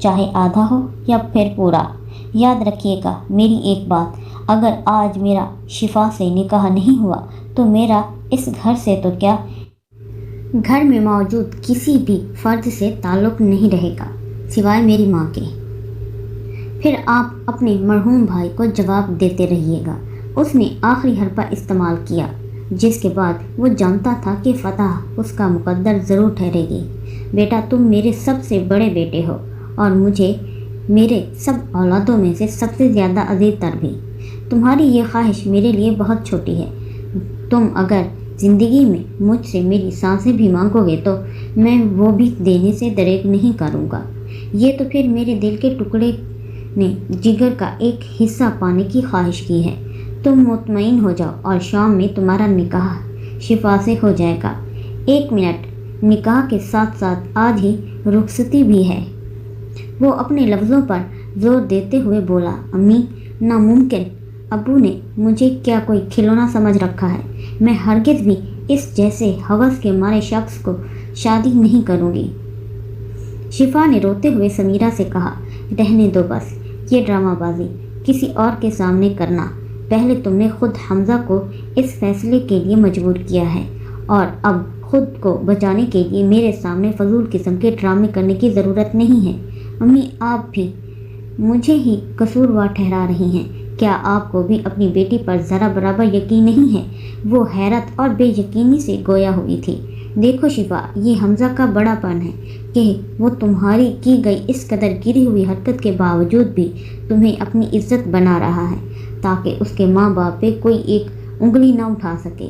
چاہے آدھا ہو یا پھر پورا۔ یاد رکھیے گا میری ایک بات، اگر آج میرا شفا سے نکاح نہیں ہوا تو میرا اس گھر سے تو کیا، گھر میں موجود کسی بھی فرد سے تعلق نہیں رہے گا سوائے میری ماں کے۔ پھر آپ اپنے مرحوم بھائی کو جواب دیتے رہیے گا۔ اس نے آخری حربہ استعمال کیا، جس کے بعد وہ جانتا تھا کہ فتح اس کا مقدر ضرور ٹھہرے گی۔ بیٹا، تم میرے سب سے بڑے بیٹے ہو اور مجھے میرے سب اولادوں میں سے سب سے زیادہ عزیز تر بھی۔ تمہاری یہ خواہش میرے لیے بہت چھوٹی ہے۔ تم اگر زندگی میں مجھ سے میری سانسیں بھی مانگو گے تو میں وہ بھی دینے سے دریغ نہیں کروں گا۔ یہ تو پھر میرے دل کے ٹکڑے نے جگر کا ایک حصہ پانے کی خواہش کی ہے۔ تم مطمئن ہو جاؤ اور شام میں تمہارا نکاح شفا سے ہو جائے گا۔ ایک منٹ، نکاح کے ساتھ ساتھ آج ہی رخصتی بھی ہے۔ وہ اپنے لفظوں پر زور دیتے ہوئے بولا، امی، ناممکن، ابو نے مجھے کیا کوئی کھلونا سمجھ رکھا ہے؟ میں ہرگز بھی اس جیسے ہوس کے مارے شخص کو شادی نہیں کروں گی۔ شفا نے روتے ہوئے سمیرہ سے کہا، رہنے دو بس، یہ ڈرامہ بازی کسی اور کے سامنے کرنا۔ پہلے تم نے خود حمزہ کو اس فیصلے کے لیے مجبور کیا ہے اور اب خود کو بچانے کے لیے میرے سامنے فضول قسم کے ڈرامے کرنے کی ضرورت نہیں ہے۔ امی، آپ بھی مجھے ہی قصوروار ٹھہرا رہی ہیں۔ کیا آپ کو بھی اپنی بیٹی پر ذرا برابر یقین نہیں ہے؟ وہ حیرت اور بے یقینی سے گویا ہوئی تھی۔ دیکھو شفا، یہ حمزہ کا بڑا پن ہے کہ وہ تمہاری کی گئی اس قدر گری ہوئی حرکت کے باوجود بھی تمہیں اپنی عزت بنا رہا ہے تاکہ اس کے ماں باپ پہ کوئی ایک انگلی نہ اٹھا سکے۔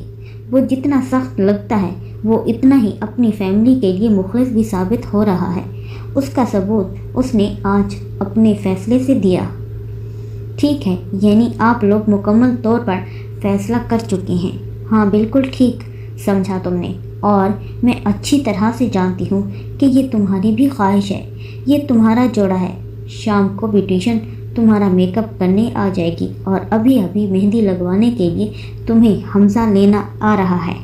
وہ جتنا سخت لگتا ہے وہ اتنا ہی اپنی فیملی کے لیے مخلص بھی ثابت ہو رہا ہے۔ اس کا ثبوت اس نے آج اپنے فیصلے سے دیا۔ ٹھیک ہے، یعنی آپ لوگ مکمل طور پر فیصلہ کر چکے ہیں؟ ہاں، بالکل ٹھیک سمجھا تم نے، اور میں اچھی طرح سے جانتی ہوں کہ یہ تمہاری بھی خواہش ہے۔ یہ تمہارا جوڑا ہے۔ شام کو بیوٹیشین تمہارا میک اپ کرنے آ جائے گی اور ابھی ابھی مہندی لگوانے کے لیے تمہیں حمزہ لینا آ رہا ہے۔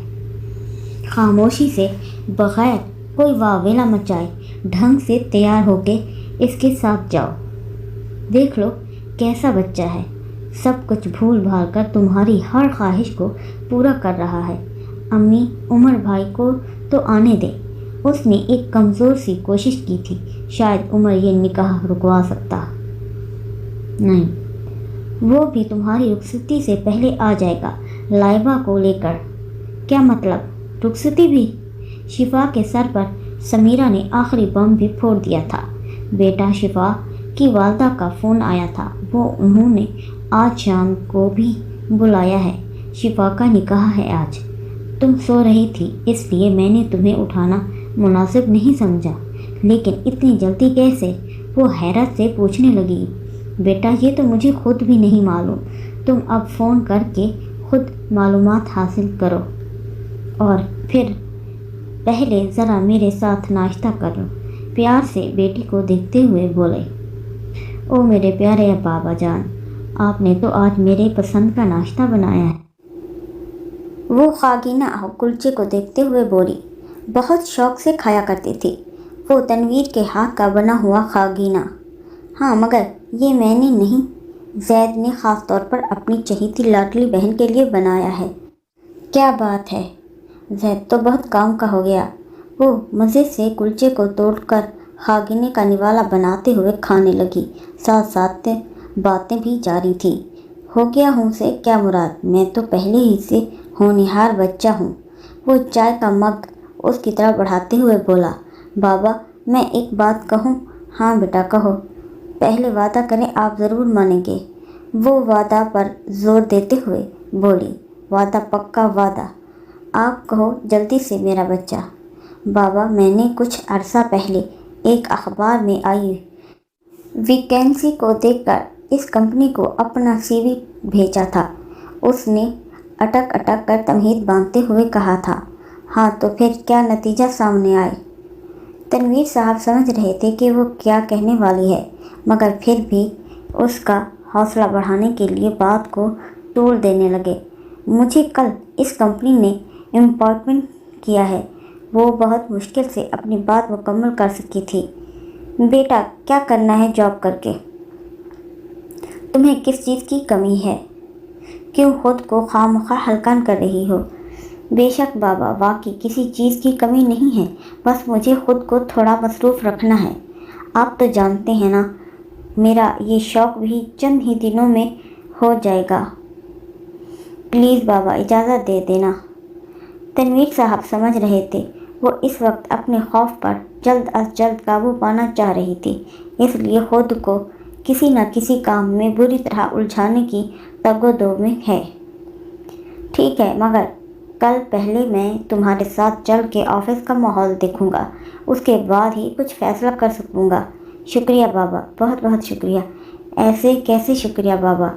خاموشی سے، بغیر کوئی واویلا مچائے، ڈھنگ سے تیار ہو کے اس کے ساتھ جاؤ۔ دیکھ لو کیسا بچہ ہے، سب کچھ بھول بھال کر تمہاری ہر خواہش کو پورا کر رہا ہے۔ امی، عمر بھائی کو تو آنے دے، اس نے ایک کمزور سی کوشش کی تھی، شاید عمر یہ نکاح رکوا سکتا۔ نہیں، وہ بھی تمہاری رخصتی سے پہلے آ جائے گا لائبہ کو لے کر۔ کیا مطلب، رخصتی بھی؟ شفا کے سر پر سمیرہ نے آخری بم بھی پھوڑ دیا تھا۔ بیٹا، شفا کی والدہ کا فون آیا تھا، وہ انہوں نے آج شام کو بھی بلایا ہے۔ شفا کا نکاح ہے آج۔ تم سو رہی تھی اس لیے میں نے تمہیں اٹھانا مناسب نہیں سمجھا، لیکن اتنی جلدی کیسے؟ وہ حیرت سے پوچھنے لگی۔ بیٹا، یہ تو مجھے خود بھی نہیں معلوم، تم اب فون کر کے خود معلومات حاصل کرو اور پھر پہلے ذرا میرے ساتھ ناشتہ کر لو، پیار سے بیٹی کو دیکھتے ہوئے بولے۔ او میرے پیارے بابا جان، آپ نے تو آج میرے پسند کا ناشتہ بنایا ہے۔ وہ خاگینہ کلچے کو دیکھتے ہوئے بولی۔ بہت شوق سے کھایا کرتی تھی وہ تنویر کے ہاتھ کا بنا ہوا خاگینہ۔ ہاں، مگر یہ میں نے نہیں، زید نے خاص طور پر اپنی چہیتی لاڈلی بہن کے لیے بنایا ہے۔ کیا بات ہے، زید تو بہت کام کا ہو گیا۔ وہ مزے سے کلچے کو توڑ کر خاگینے کا نوالا بناتے ہوئے کھانے لگی، ساتھ ساتھ باتیں بھی جاری تھیں۔ ہو گیا ہوں سے کیا مراد، میں تو پہلے ہی سے ہونہار بچہ ہوں۔ وہ چائے کا مگ اس کی طرف بڑھاتے ہوئے بولا۔ بابا، میں ایک بات کہوں؟ ہاں بیٹا، کہو۔ پہلے وعدہ کریں، آپ ضرور مانیں گے۔ وہ وعدہ پر زور دیتے ہوئے بولی۔ وعدہ، پکا وعدہ؟ آپ کہو جلدی سے میرا بچہ۔ بابا، میں نے کچھ عرصہ پہلے ایک اخبار میں آئی ویکینسی کو دیکھ کر اس کمپنی کو اپنا سی وی بھیجا تھا۔ اس نے اٹک اٹک کر تمہید باندھتے ہوئے کہا تھا۔ ہاں، تو پھر کیا نتیجہ سامنے آئے؟ تنویر صاحب سمجھ رہے تھے کہ وہ کیا کہنے والی ہے، مگر پھر بھی اس کا حوصلہ بڑھانے کے لیے بات کو ٹول دینے لگے۔ مجھے کل اس کمپنی نے اپائنٹمنٹ کیا ہے۔ وہ بہت مشکل سے اپنی بات مکمل کر سکی تھی بیٹا کیا کرنا ہے جاب کر کے؟ تمہیں کس چیز کی کمی ہے؟ کیوں خود کو خواہ ہلکان کر رہی ہو؟ بے شک بابا، واقعی کسی چیز کی کمی نہیں ہے، بس مجھے خود کو تھوڑا مصروف رکھنا ہے۔ آپ تو جانتے ہیں نا، میرا یہ شوق بھی چند ہی دنوں میں ہو جائے گا۔ پلیز بابا اجازت دے دینا۔ تنویر صاحب سمجھ رہے تھے وہ اس وقت اپنے خوف پر جلد از جلد قابو پانا چاہ رہی تھی، اس لیے خود کو کسی نہ کسی کام میں بری طرح الجھانے کی تگ و دو میں ہے۔ ٹھیک ہے، مگر کل پہلے میں تمہارے ساتھ چل کے آفس کا ماحول دیکھوں گا، اس کے بعد ہی کچھ فیصلہ کر سکوں گا۔ شکریہ بابا، بہت بہت شکریہ۔ ایسے کیسے شکریہ بابا؟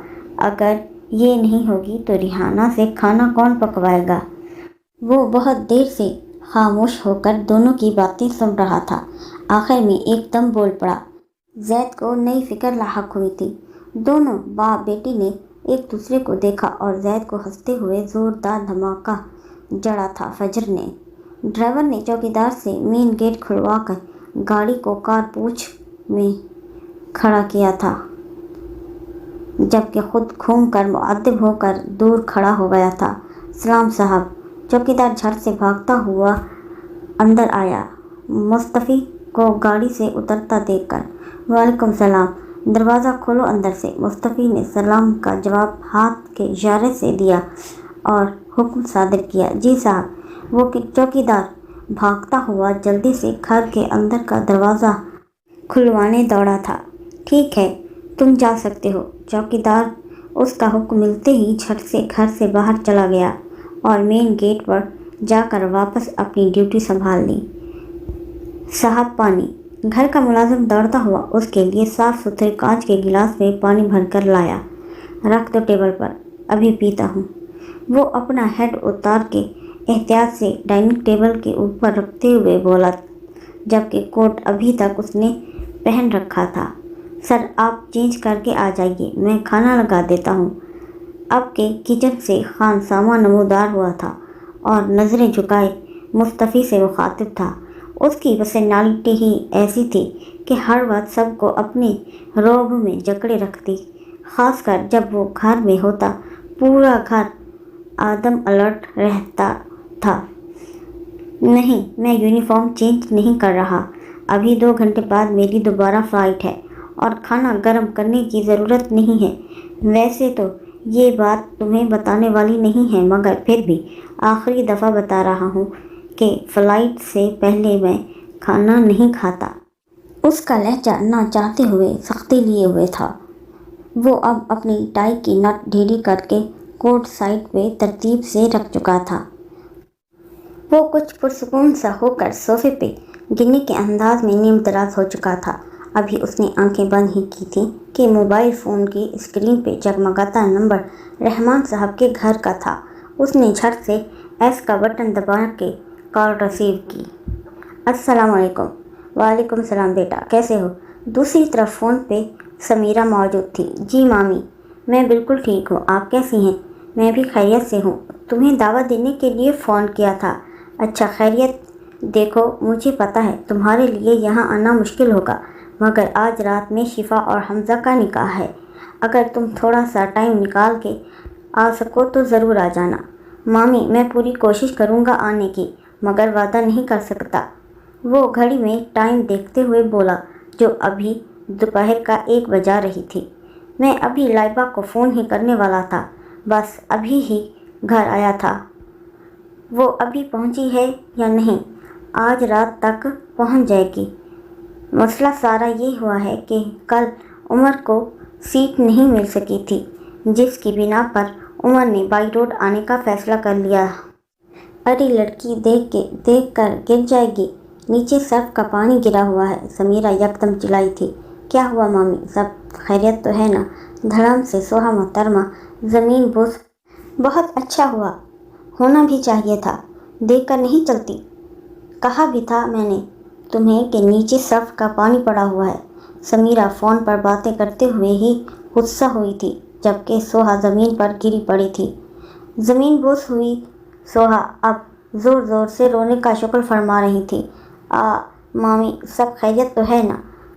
اگر یہ نہیں ہوگی تو ریحانہ سے کھانا کون پکوائے گا؟ وہ بہت دیر سے خاموش ہو کر دونوں کی باتیں سن رہا تھا، آخر میں ایک دم بول پڑا۔ زید کو نئی فکر لاحق ہوئی تھی۔ دونوں باپ بیٹی نے ایک دوسرے کو دیکھا اور زید کو ہنستے ہوئے زوردار دھماکہ جڑا تھا۔ فجر نے ڈرائیور نے چوکیدار سے مین گیٹ کھلوا کر گاڑی کو کار پوچھ میں کھڑا کیا تھا، جبکہ خود گھوم کر مؤدب ہو کر دور کھڑا ہو گیا تھا۔ سلام صاحب۔ چوکیدار جھٹ سے بھاگتا ہوا اندر آیا، مصطفی کو گاڑی سے اترتا دیکھ کر۔ وعلیکم السلام، دروازہ کھولو اندر سے۔ مصطفی نے سلام کا جواب ہاتھ کے اشارے سے دیا اور حکم صادر کیا۔ جی صاحب۔ وہ چوکیدار بھاگتا ہوا جلدی سے گھر کے اندر کا دروازہ کھلوانے دوڑا تھا۔ ٹھیک ہے، تم جا سکتے ہو۔ چوکیدار اس کا حکم ملتے ہی جھٹ سے گھر سے باہر چلا گیا اور مین گیٹ پر جا کر واپس اپنی ڈیوٹی سنبھال لی۔ صاحب پانی۔ گھر کا ملازم دوڑتا ہوا اس کے لیے صاف ستھرے کانچ کے گلاس میں پانی بھر کر لایا۔ رکھ دو ٹیبل پر، ابھی پیتا ہوں۔ وہ اپنا ہیڈ اتار کے احتیاط سے ڈائننگ ٹیبل کے اوپر رکھتے ہوئے بولا، جبکہ کوٹ ابھی تک اس نے پہن رکھا تھا۔ سر آپ چینج کر کے آ جائیے، میں کھانا لگا دیتا ہوں۔ اب کے کچن سے خان سامہ نمودار ہوا تھا اور نظریں جھکائے مصطفی سے مخاطب تھا۔ اس کی پرسنالٹی ہی ایسی تھی کہ ہر وقت سب کو اپنے رعب میں جکڑے رکھتی، خاص کر جب وہ گھر میں ہوتا۔ پورا گھر آدم الرٹ رہتا تھا۔ نہیں، میں یونیفارم چینج نہیں کر رہا، ابھی 2 گھنٹے بعد میری دوبارہ فلائٹ ہے اور کھانا گرم کرنے کی ضرورت نہیں ہے۔ ویسے تو یہ بات تمہیں بتانے والی نہیں ہے، مگر پھر بھی آخری دفعہ بتا رہا ہوں کہ فلائٹ سے پہلے میں کھانا نہیں کھاتا۔ اس کا لہجہ نہ چاہتے ہوئے سختی لیے ہوئے تھا۔ وہ اب اپنی ٹائی کی نٹ ڈھیلی کر کے کوٹ سائڈ پہ ترتیب سے رکھ چکا تھا۔ وہ کچھ پرسکون سا ہو کر صوفے پہ گرنے کے انداز میں نیم دراز ہو چکا تھا۔ ابھی اس نے آنکھیں بند ہی کی تھیں کہ موبائل فون کی اسکرین پہ جگمگاتا نمبر رحمان صاحب کے گھر کا تھا۔ اس نے جھٹ سے ایس کا بٹن دبا کے کال ریسیو کی۔ السلام علیکم۔ وعلیکم السلام بیٹا، کیسے ہو؟ دوسری طرف فون پہ سمیرہ موجود تھی۔ جی مامی، میں بالکل ٹھیک ہوں، آپ کیسی ہیں؟ میں بھی خیریت سے ہوں، تمہیں دعوت دینے کے لیے فون کیا تھا۔ اچھا، خیریت؟ دیکھو مجھے پتہ ہے تمہارے لیے یہاں آنا مشکل ہوگا، مگر آج رات میں شفا اور حمزہ کا نکاح ہے، اگر تم تھوڑا سا ٹائم نکال کے آ سکو تو ضرور آ جانا۔ مامی میں پوری کوشش کروں گا آنے کی، مگر وعدہ نہیں کر سکتا۔ وہ گھڑی میں ٹائم دیکھتے ہوئے بولا، جو ابھی دوپہر کا 1 بجا رہی تھی۔ میں ابھی لائبہ کو فون ہی کرنے والا تھا، بس ابھی ہی گھر آیا تھا۔ وہ ابھی پہنچی ہے یا نہیں؟ آج رات تک پہنچ جائے گی۔ مسئلہ سارا یہ ہوا ہے کہ کل عمر کو سیٹ نہیں مل سکی تھی، جس کی بنا پر عمر نے بائی روڈ آنے کا فیصلہ کر لیا۔ ارے لڑکی دیکھ کر گر جائے گی، نیچے سرف کا پانی گرا ہوا ہے، سمیرہ یکدم چلائی تھی۔ کیا ہوا مامی، سب خیریت تو ہے نا؟ دھڑام سے سوہا محترمہ زمین بوس۔ بہت اچھا ہوا، ہونا بھی چاہیے تھا، دیکھ کر نہیں چلتی؟ کہا بھی تھا میں نے تمہیں کہ نیچے سرف کا پانی پڑا ہوا ہے۔ سمیرہ فون پر باتیں کرتے ہوئے ہی غصہ ہوئی تھی، جبکہ سوہا زمین پر گری پڑی تھی۔ زمین بوس ہوئی سوہا اب زور سے رونے کا شکر فرما رہی تھی۔ مامی سب خیریت تو ہے نا؟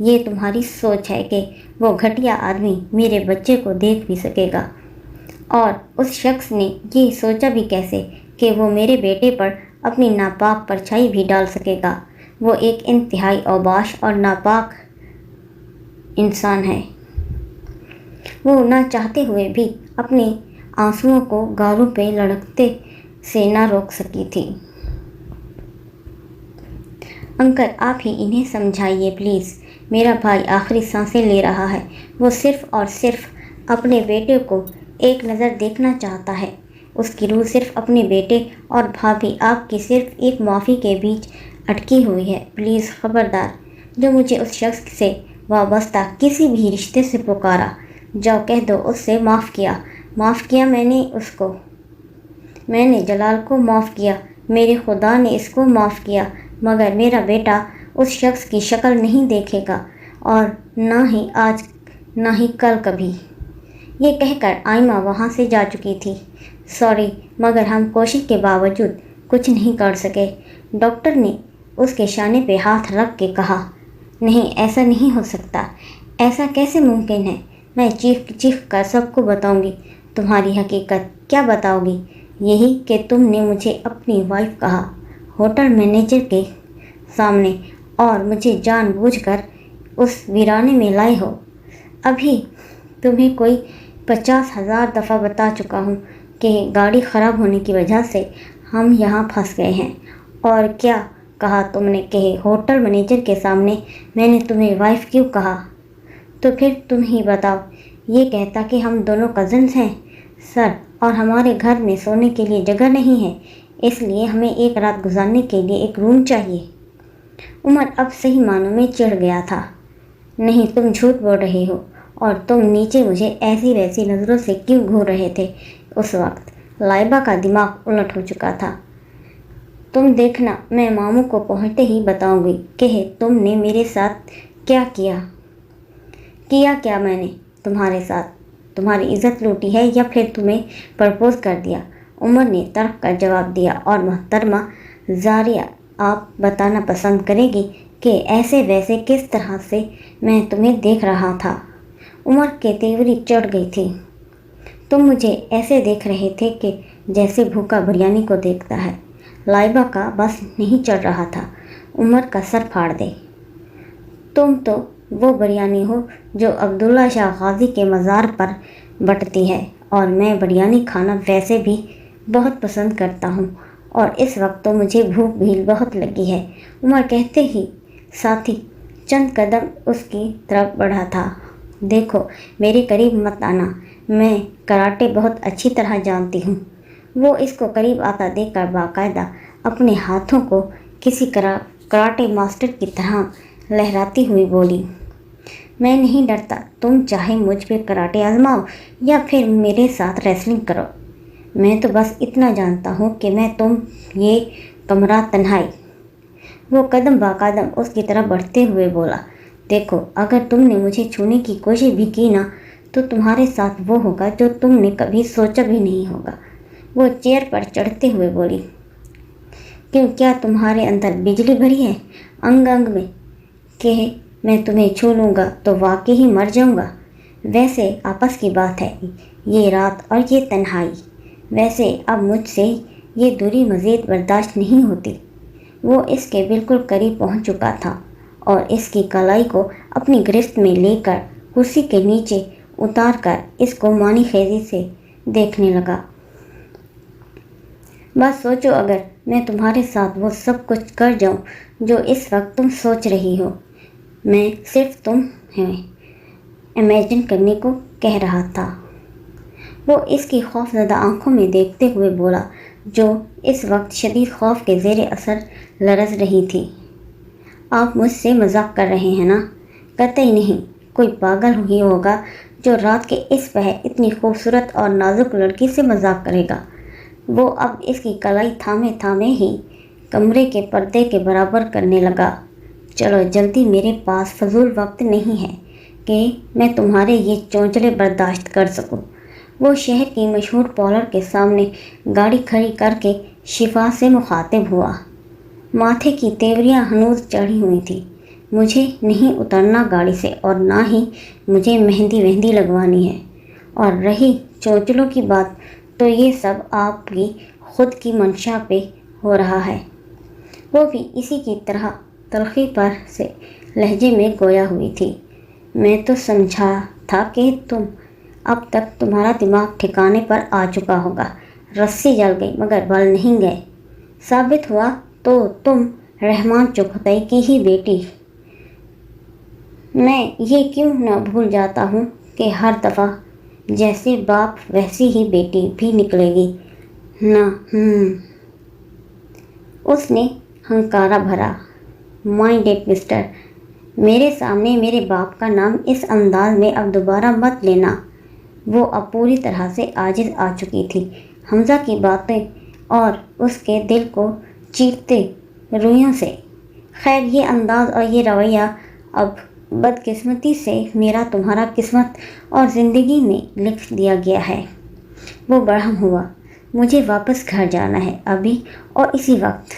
یہ تمہاری سوچ ہے کہ وہ گھٹیا آدمی میرے بچے کو دیکھ بھی سکے گا، اور اس شخص نے یہ سوچا بھی کیسے کہ وہ میرے بیٹے پر اپنی ناپاک پرچھائی بھی ڈال سکے گا۔ وہ ایک انتہائی اوباش اور ناپاک انسان ہے۔ وہ نہ چاہتے ہوئے بھی اپنے آنسوؤں کو گالوں پہ لڑکتے سے نہ روک سکی تھی۔ انکل آپ ہی انہیں سمجھائیے پلیز، میرا بھائی آخری سانسیں لے رہا ہے، وہ صرف اور صرف اپنے بیٹے کو ایک نظر دیکھنا چاہتا ہے، اس کی روح صرف اپنے بیٹے اور بھابھی آپ کی صرف ایک معافی کے بیچ اٹکی ہوئی ہے۔ پلیز خبردار، جو مجھے اس شخص سے وابستہ کسی بھی رشتے سے پکارا، جاؤ کہہ دو اس سے معاف کیا میں نے اس کو، میں نے جلال کو معاف کیا، میرے خدا نے اس کو معاف کیا، مگر میرا بیٹا اس شخص کی شکل نہیں دیکھے گا، اور نہ ہی آج نہ ہی کل کبھی۔ یہ کہہ کر آئمہ وہاں سے جا چکی تھی۔ سوری، مگر ہم کوشش کے باوجود کچھ نہیں کر سکے، ڈاکٹر نے اس کے شانے پہ ہاتھ رکھ کے کہا۔ نہیں، ایسا نہیں ہو سکتا، ایسا کیسے ممکن ہے؟ میں چیخ کر سب کو بتاؤں گی۔ تمہاری حقیقت کیا بتاؤ گی؟ یہی کہ تم نے مجھے اپنی وائف کہا ہوٹل مینیجر کے سامنے، اور مجھے جان بوجھ کر اس ویرانے میں لائے ہو۔ ابھی تمہیں کوئی 50,000 دفعہ بتا چکا ہوں کہ گاڑی خراب ہونے کی وجہ سے ہم یہاں پھنس گئے ہیں۔ اور کیا کہا تم نے کہ ہوٹل مینیجر کے سامنے میں نے تمہیں وائف کیوں کہا؟ تو پھر تم ہی بتاؤ۔ یہ کہتا کہ ہم دونوں کزنز ہیں سر، اور ہمارے گھر میں سونے کے لیے جگہ نہیں ہے، اس لیے ہمیں ایک رات گزارنے کے لیے ایک روم چاہیے۔ عمر اب صحیح معنوں میں چڑھ گیا تھا۔ نہیں، تم جھوٹ بول رہے ہو، اور تم نیچے مجھے ایسی ویسی نظروں سے کیوں گھور رہے تھے؟ اس وقت لائبہ کا دماغ الٹ ہو چکا تھا۔ تم دیکھنا، میں ماموں کو پہنچتے ہی بتاؤں گی کہ تم نے میرے ساتھ کیا کیا میں نے تمہارے ساتھ تمہاری عزت لوٹی ہے یا پھر تمہیں پرپوز کر دیا؟ عمر نے تڑپ کر جواب دیا۔ اور محترمہ زاریہ، آپ بتانا پسند کرے گی کہ ایسے ویسے کس طرح سے میں تمہیں دیکھ رہا تھا؟ عمر کے تیوری چڑھ گئی تھی۔ تم مجھے ایسے دیکھ رہے تھے کہ جیسے بھوکا بریانی کو دیکھتا ہے۔ لائبہ کا بس نہیں چڑھ رہا تھا۔ عمر کا سر پھاڑ دے۔ تم تو وہ بریانی ہو جو عبداللہ شاہ غازی کے مزار پر بٹتی ہے، اور میں بریانی کھانا ویسے بھی بہت پسند کرتا ہوں، اور اس وقت تو مجھے بھوک بھی بہت لگی ہے۔ عمر کہتے ہی ساتھی چند قدم اس کی طرف بڑھا تھا۔ دیکھو، میرے قریب مت آنا، میں کراٹے بہت اچھی طرح جانتی ہوں۔ وہ اس کو قریب آتا دیکھ کر باقاعدہ اپنے ہاتھوں کو کسی کراٹے ماسٹر کی طرح لہراتی ہوئی بولی، میں نہیں ڈرتا، تم چاہے مجھ پہ کراٹے آزماؤ یا پھر میرے ساتھ ریسلنگ کرو، میں تو بس اتنا جانتا ہوں کہ میں تم یہ کمرہ تنہائی۔ وہ قدم با قدم اس کی طرف بڑھتے ہوئے بولا، دیکھو، اگر تم نے مجھے چھونے کی کوشش بھی کی نا، تو تمہارے ساتھ وہ ہوگا جو تم نے کبھی سوچا بھی نہیں ہوگا۔ وہ چیئر پر چڑھتے ہوئے بولی، کیوں، کیا تمہارے اندر بجلی بھری ہے انگ انگ میں کہ میں تمہیں چھو لوں گا تو واقعی ہی مر جاؤں گا؟ ویسے آپس کی بات ہے یہ رات اور یہ تنہائی، ویسے اب مجھ سے یہ دوری مزید برداشت نہیں ہوتی۔ وہ اس کے بالکل قریب پہنچ چکا تھا اور اس کی کلائی کو اپنی گرفت میں لے کر کرسی کے نیچے اتار کر اس کو معنی خیزی سے دیکھنے لگا۔ بس سوچو، اگر میں تمہارے ساتھ وہ سب کچھ کر جاؤں جو اس وقت تم سوچ رہی ہو، میں صرف تمہیں امیجن کرنے کو کہہ رہا تھا۔ وہ اس کی خوف زدہ آنکھوں میں دیکھتے ہوئے بولا، جو اس وقت شدید خوف کے زیر اثر لرز رہی تھی۔ آپ مجھ سے مذاق کر رہے ہیں نا؟ قطعی نہیں، کوئی پاگل ہی ہوگا جو رات کے اس پہر اتنی خوبصورت اور نازک لڑکی سے مذاق کرے گا۔ وہ اب اس کی کلائی تھامے ہی کمرے کے پردے کے برابر کرنے لگا۔ چلو جلدی، میرے پاس فضول وقت نہیں ہے کہ میں تمہارے یہ چونچلے برداشت کر سکوں۔ وہ شہر کی مشہور پارلر کے سامنے گاڑی کھڑی کر کے شفا سے مخاطب ہوا۔ ماتھے کی تیوریاں ہنوز چڑھی ہوئی تھیں، مجھے نہیں اترنا گاڑی سے، اور نہ ہی مجھے مہندی لگوانی ہے۔ اور رہی چونچلوں کی بات، تو یہ سب آپ کی خود کی منشا پہ ہو رہا ہے۔ وہ بھی اسی کی طرح تلخی پر سے لہجے میں گویا ہوئی تھی۔ میں تو سمجھا تھا کہ اب تک تمہارا دماغ ٹھکانے پر آ چکا ہوگا۔ رسی جل گئی مگر بل نہیں گئے۔ ثابت ہوا تو تم رحمان چغتائی کی ہی بیٹی۔ میں یہ کیوں نہ بھول جاتا ہوں کہ ہر دفعہ جیسے باپ ویسی ہی بیٹی بھی نکلے گی نا۔ اس نے ہنکارا بھرا۔ مائی ڈیڈ مسٹر، میرے سامنے میرے باپ کا نام اس انداز میں اب دوبارہ مت لینا۔ وہ اب پوری طرح سے عاجز آ چکی تھی حمزہ کی باتیں اور اس کے دل کو چیرتے رویوں سے۔ خیر، یہ انداز اور یہ رویہ اب بدقسمتی سے میرا تمہارا قسمت اور زندگی میں لکھ دیا گیا ہے۔ وہ برہم ہوا۔ مجھے واپس گھر جانا ہے ابھی اور اسی وقت۔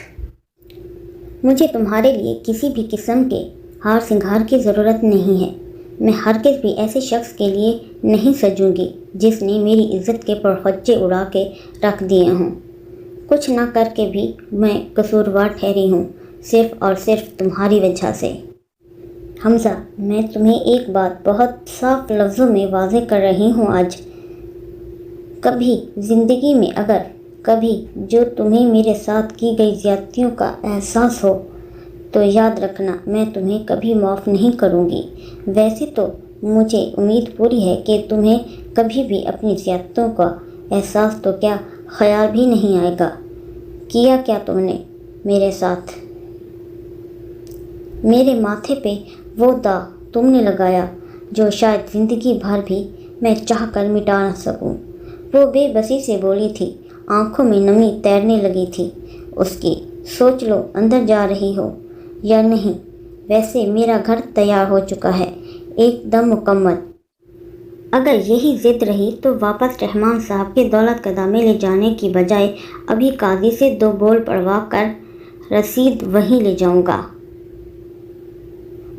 مجھے تمہارے لیے کسی بھی قسم کے ہار سنگھار کی ضرورت نہیں ہے۔ میں ہرگز بھی ایسے شخص کے لیے نہیں سجوں گی جس نے میری عزت کے پرخچے اڑا کے رکھ دیے ہوں۔ کچھ نہ کر کے بھی میں قصوروار ٹھہری ہوں، صرف اور صرف تمہاری وجہ سے۔ حمزہ، میں تمہیں ایک بات بہت صاف لفظوں میں واضح کر رہی ہوں آج۔ کبھی زندگی میں اگر کبھی جو تمہیں میرے ساتھ کی گئی زیادتیوں کا احساس ہو تو یاد رکھنا، میں تمہیں کبھی معاف نہیں کروں گی۔ ویسے تو مجھے امید پوری ہے کہ تمہیں کبھی بھی اپنی زیادتیوں کا احساس تو کیا خیال بھی نہیں آئے گا۔ کیا کیا تم نے میرے ساتھ؟ میرے ماتھے پہ وہ داغ تم نے لگایا جو شاید زندگی بھر بھی میں چاہ کر مٹا نہ سکوں۔ وہ بے بسی سے بولی تھی، آنکھوں میں نمی تیرنے لگی تھی اس کی۔ سوچ لو اندر جا رہی ہو یا نہیں۔ ویسے میرا گھر تیار ہو چکا ہے، ایک دم مکمل۔ اگر یہی ضد رہی تو واپس رحمان صاحب کے دولت قدہ میں لے جانے کی بجائے ابھی قاضی سے 2 بول پڑھوا کر رسید وہیں لے جاؤں گا۔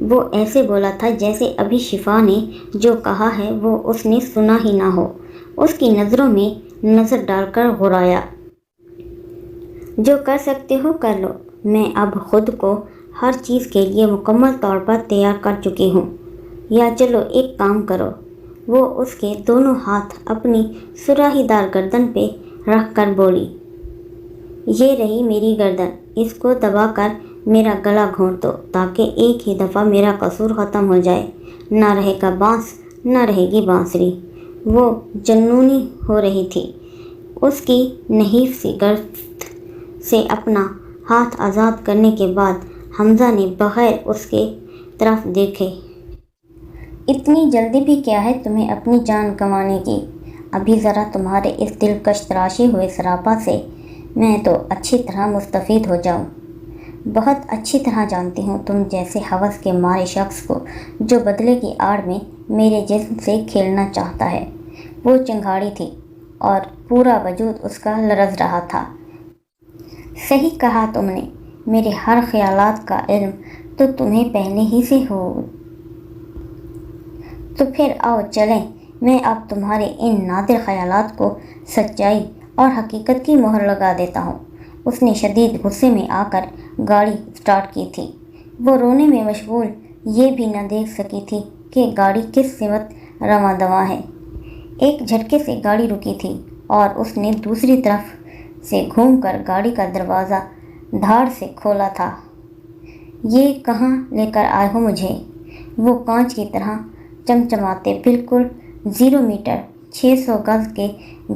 وہ ایسے بولا تھا جیسے ابھی شفا نے جو کہا ہے وہ اس نے سنا ہی نہ ہو۔ اس کی نظروں میں نظر ڈال کر غرایا۔ جو کر سکتے ہو کر لو، میں اب خود کو ہر چیز کے لیے مکمل طور پر تیار کر چکی ہوں۔ یا چلو ایک کام کرو۔ وہ اس کے دونوں ہاتھ اپنی سراہی دار گردن پہ رکھ کر بولی، یہ رہی میری گردن، اس کو دبا کر میرا گلا گھونٹ دو تاکہ ایک ہی دفعہ میرا قصور ختم ہو جائے۔ نہ رہے گا بانس، نہ رہے گی بانسری۔ وہ جنونی ہو رہی تھی۔ اس کی نحیف سی گرفت سے اپنا ہاتھ آزاد کرنے کے بعد حمزہ نے بغیر اس کے طرف دیکھے، اتنی جلدی بھی کیا ہے تمہیں اپنی جان گنوانے کی؟ ابھی ذرا تمہارے اس دلکش تراشے ہوئے سراپا سے میں تو اچھی طرح مستفید ہو جاؤں۔ بہت اچھی طرح جانتی ہوں تم جیسے ہوس کے مارے شخص کو جو بدلے کی آڑ میں میرے جسم سے کھیلنا چاہتا ہے۔ وہ چنگھاڑی تھی اور پورا وجود اس کا لرز رہا تھا۔ صحیح کہا تم نے، میرے ہر خیالات کا علم تو تمہیں پہلے ہی سے ہو۔ تو پھر آؤ چلیں، میں اب تمہارے ان نادر خیالات کو سچائی اور حقیقت کی مہر لگا دیتا ہوں۔ اس نے شدید غصے میں آ کر گاڑی سٹارٹ کی تھی۔ وہ رونے میں مشغول یہ بھی نہ دیکھ سکی تھی کہ گاڑی کس سمت رواں دواں ہے۔ ایک جھٹکے سے گاڑی رکی تھی اور اس نے دوسری طرف سے گھوم کر گاڑی کا دروازہ دھاڑ سے کھولا تھا۔ یہ کہاں لے کر آئے ہو مجھے؟ وہ کانچ کی طرح چمچماتے بالکل 0 میٹر 600 گز کے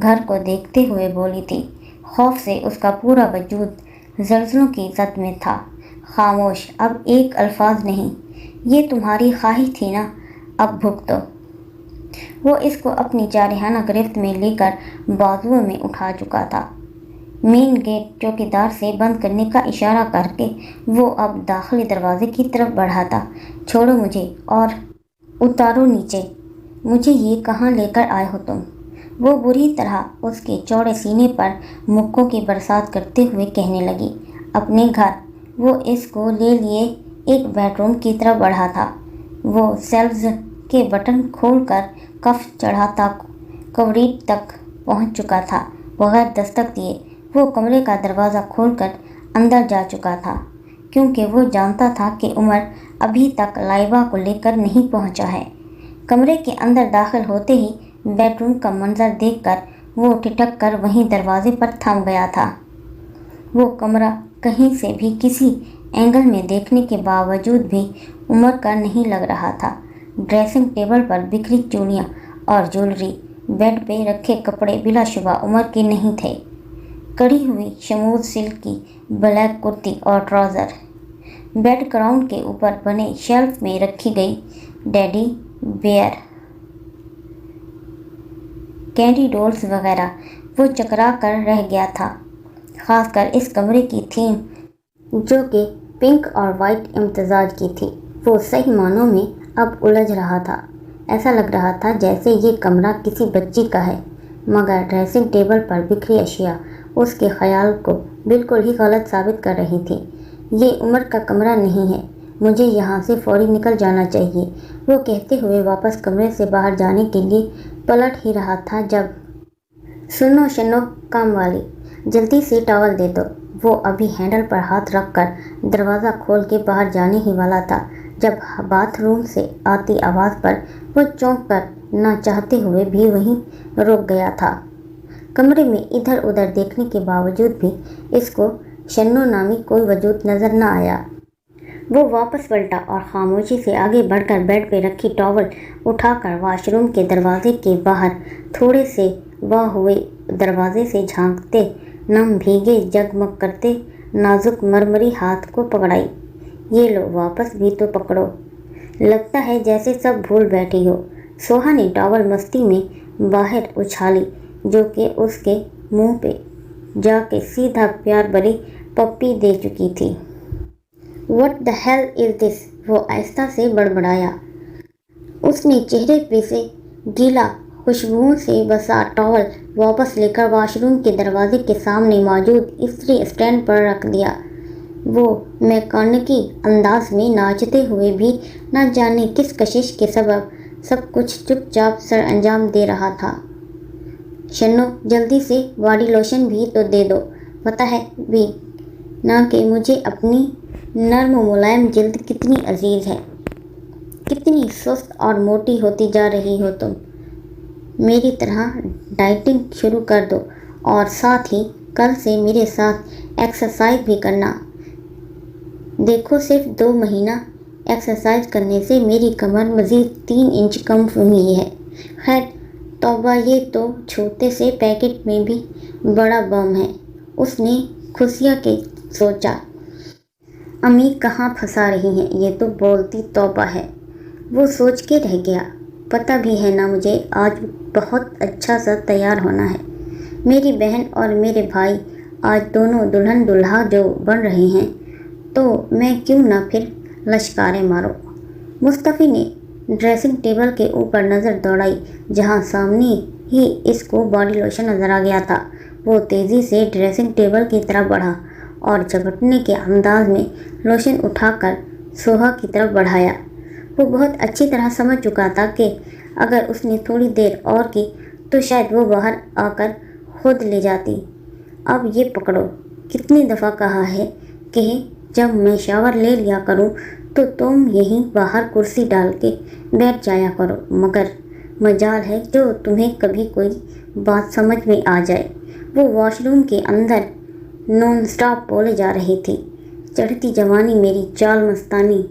گھر کو دیکھتے ہوئے بولی تھی۔ خوف سے اس کا پورا وجود زلزلوں کی زد میں تھا۔ خاموش، اب ایک الفاظ نہیں، یہ تمہاری خواہش تھی نا، اب بھگتو۔ وہ اس کو اپنی جارحانہ گرفت میں لے کر بازوؤں میں اٹھا چکا تھا۔ مین گیٹ چوکیدار سے بند کرنے کا اشارہ کر کے وہ اب داخلی دروازے کی طرف بڑھا تھا۔ چھوڑو مجھے اور اتارو نیچے، مجھے یہ کہاں لے کر آئے ہو تم؟ وہ بری طرح اس کے چوڑے سینے پر مکوں کی برسات کرتے ہوئے کہنے لگی۔ اپنے گھر۔ وہ اس کو لے لیے ایک بیڈ روم کی طرف بڑھا تھا۔ وہ شیلفز کے بٹن کھول کر کف چڑھاتا کوریڈور تک پہنچ چکا تھا۔ بغیر دستک دیے وہ کمرے کا دروازہ کھول کر اندر جا چکا تھا، کیونکہ وہ جانتا تھا کہ عمر ابھی تک لائبہ کو لے کر نہیں پہنچا ہے۔ کمرے کے اندر داخل ہوتے ہی بیڈ روم کا منظر دیکھ کر وہ ٹھٹک کر وہیں دروازے پر تھم گیا تھا۔ وہ کمرہ کہیں سے بھی کسی اینگل میں دیکھنے کے باوجود بھی عمر کا نہیں لگ رہا تھا۔ ڈریسنگ ٹیبل پر بکھری چوڑیاں اور جیولری، بیڈ پہ رکھے کپڑے بلا شبہ عمر کے نہیں تھے۔ کڑی ہوئی شموز سلک کی بلیک کرتی اور ٹراؤزر، بیڈ گراؤنڈ کے اوپر بنے شیلف میں رکھی گئی ٹیڈی بیئر، کینڈی ڈولز وغیرہ، وہ چکرا کر رہ گیا تھا۔ خاص کر اس کمرے کی تھیم جو کہ پنک اور وائٹ امتزاج کی تھی، وہ صحیح معنوں میں اب الجھ رہا تھا۔ ایسا لگ رہا تھا جیسے یہ کمرہ کسی بچی کا ہے، مگر ڈریسنگ ٹیبل پر بکھری اشیاء اس کے خیال کو بالکل ہی غلط ثابت کر رہی تھی۔ یہ عمر کا کمرہ نہیں ہے، مجھے یہاں سے فوری نکل جانا چاہیے، وہ کہتے ہوئے واپس کمرے سے باہر جانے کے لیے پلٹ ہی رہا تھا جب سنو شنو کام والی، جلدی سے ٹاول دے دو۔ وہ ابھی ہینڈل پر ہاتھ رکھ کر دروازہ کھول کے باہر جانے ہی والا تھا جب باتھ روم سے آتی آواز پر وہ چونک کر نہ چاہتے ہوئے بھی وہیں رک گیا تھا۔ کمرے میں ادھر ادھر دیکھنے کے باوجود بھی اس کو شنو نامی کوئی وجود نظر نہ آیا۔ وہ واپس پلٹا اور خاموشی سے آگے بڑھ کر بیڈ پہ رکھی ٹاول اٹھا کر واش روم کے دروازے کے باہر تھوڑے سے واہ ہوئے دروازے سے جھانکتے نم بھیگے جگمگ کرتے نازک مرمری ہاتھ کو پکڑائی۔ یہ لو، واپس بھی تو پکڑو، لگتا ہے جیسے سب بھول بیٹھی ہو۔ سوہا نے ٹاول مستی میں باہر اچھالی جو کہ اس کے منہ پہ جا کے سیدھا پیار بھری پپی دے چکی تھی۔ "What the hell is this?" وہ آہستہ سے بڑبڑایا۔ اس نے چہرے پہ سے گیلا خوشبوؤں سے بسا ٹاول واپس لے کر واش روم کے دروازے کے سامنے موجود استری اسٹینڈ پر رکھ دیا۔ وہ میکانکی انداز میں ناچتے ہوئے بھی نہ جانے کس کشش کے سبب سب کچھ چپ چاپ سر انجام دے رہا تھا۔ "شنو، جلدی سے باڈی لوشن بھی تو دے دو، پتہ ہے بھی نہ کہ مجھے اپنی نرم و ملائم جلد کتنی عزیز ہے۔ کتنی سست اور موٹی ہوتی جا رہی ہو تم۔ میری طرح ڈائٹنگ شروع کر دو اور ساتھ ہی کل سے میرے ساتھ ایکسرسائز بھی کرنا۔ دیکھو، صرف 2 مہینہ ایکسرسائز کرنے سے میری کمر مزید 3 انچ کم ہوئی ہے۔ خیر توبہ، یہ تو چھوٹے سے پیکٹ میں بھی بڑا بم ہے"۔ اس نے کھسیا کے سوچا، امی کہاں پھنسا رہی ہیں، یہ تو بولتی توبہ ہے۔ وہ سوچ کے رہ گیا، پتہ بھی ہے نا مجھے آج بہت اچھا سا تیار ہونا ہے۔ میری بہن اور میرے بھائی آج دونوں دلہن دولہا جو بن رہے ہیں، تو میں کیوں نہ پھر لشکاریں ماروں۔ مصطفی نے ڈریسنگ ٹیبل کے اوپر نظر دوڑائی جہاں سامنے ہی اس کو باڈی لوشن نظر آ گیا تھا۔ وہ تیزی سے ڈریسنگ ٹیبل کی طرف بڑھا اور جھپٹنے کے انداز میں لوشن اٹھا کر سوہا کی طرف بڑھایا۔ وہ بہت اچھی طرح سمجھ چکا تھا کہ اگر اس نے تھوڑی دیر اور کی تو شاید وہ باہر آ کر خود لے جاتی۔ "اب یہ پکڑو، کتنی دفعہ کہا ہے کہ جب میں شاور لے لیا کروں تو تم یہیں باہر کرسی ڈال کے بیٹھ جایا کرو، مگر مجال ہے جو تمہیں کبھی کوئی بات سمجھ میں آ جائے"۔ وہ واش روم کے اندر نان اسٹاپ بولے جا رہی تھی، "چڑھتی جوانی میری چال مستانی،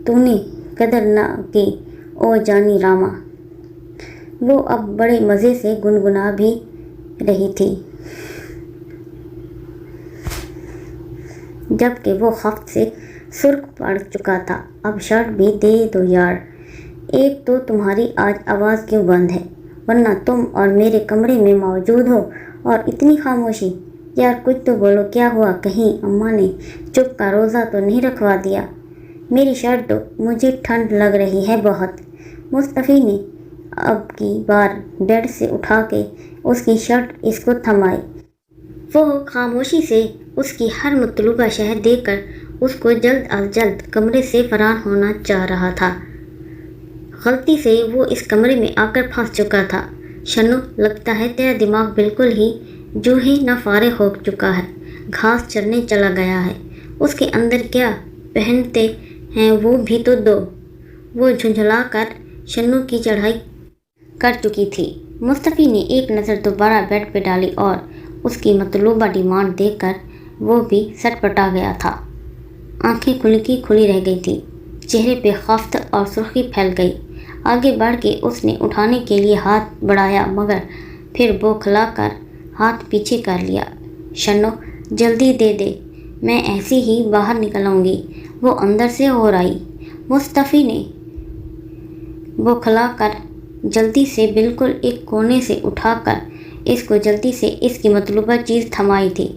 تو نے قدر نہ کی او جانی راما"۔ وہ اب بڑے مزے سے گنگنا بھی رہی تھی، جبکہ وہ خفت سے سرخ پڑ چکا تھا۔ "اب شرٹ بھی دے دو یار، ایک تو تمہاری آج آواز کیوں بند ہے، ورنہ تم اور میرے کمرے میں موجود ہو اور اتنی خاموشی۔ یار کچھ تو بولو، کیا ہوا، کہیں اماں نے چپ کا روزہ تو نہیں رکھوا دیا؟ میری شرٹ دو، مجھے ٹھنڈ لگ رہی ہے بہت"۔ مصطفی نے اب کی بار بیڈ سے اٹھا کے اس کی شرٹ اس کو تھمائی۔ وہ خاموشی سے اس کی ہر مطلوبہ شے دیکھ کر اس کو جلد از جلد کمرے سے فرار ہونا چاہ رہا تھا۔ غلطی سے وہ اس کمرے میں آ کر پھنس چکا تھا۔ شنو، لگتا ہے تیرا دماغ بالکل ہی جو ہی نہ فارغ ہو چکا ہے، گھاس چرنے چلا گیا ہے۔ اس کے اندر کیا پہنتے ہیں وہ بھی تو دو۔ وہ جھنجھلا کر شنو کی چڑھائی کر چکی تھی۔ مصطفی نے ایک نظر دوبارہ بیڈ پہ ڈالی اور اس کی مطلوبہ ڈیمانڈ دیکھ کر وہ بھی سٹپٹا گیا تھا۔ آنکھیں کھلی کی کھلی رہ گئی تھیں، چہرے پہ خفت اور سرخی پھیل گئی۔ آگے بڑھ کے اس نے اٹھانے کے لیے ہاتھ بڑھایا مگر پھر بوکھلا کر ہاتھ پیچھے کر لیا۔ شنو، جلدی دے دے، میں ایسی ہی باہر نکل آؤں گی۔ وہ اندر سے اور آئی۔ مصطفی نے بوکھلا کر جلدی سے بالکل ایک کونے سے اٹھا کر اس کو جلدی سے اس کی مطلوبہ چیز تھمائی تھی،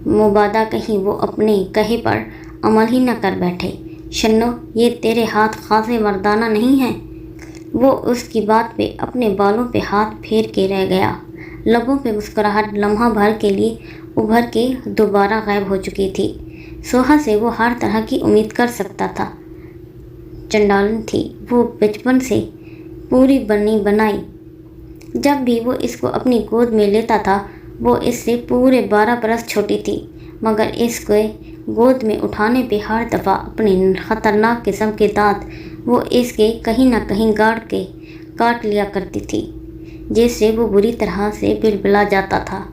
مبادا کہیں وہ اپنے کہے پر عمل ہی نہ کر بیٹھے۔ شنو، یہ تیرے ہاتھ خاصے مردانہ نہیں ہیں۔ وہ اس کی بات پہ اپنے بالوں پہ ہاتھ پھیر کے رہ گیا۔ لبوں پہ مسکراہٹ لمحہ بھر کے لیے ابھر کے دوبارہ غائب ہو چکی تھی۔ سوہا سے وہ ہر طرح کی امید کر سکتا تھا، چنڈالن تھی وہ بچپن سے پوری بنی بنائی۔ جب بھی وہ اس کو اپنی گود میں لیتا تھا وہ اس سے پورے 12 برس چھوٹی تھی، مگر اس کو گود میں اٹھانے پہ ہر دفعہ اپنے خطرناک قسم کے دانت وہ اس کے کہیں نہ کہیں گاڑ کے کاٹ لیا کرتی تھی، جس سے وہ بری طرح سے بلبلا جاتا تھا۔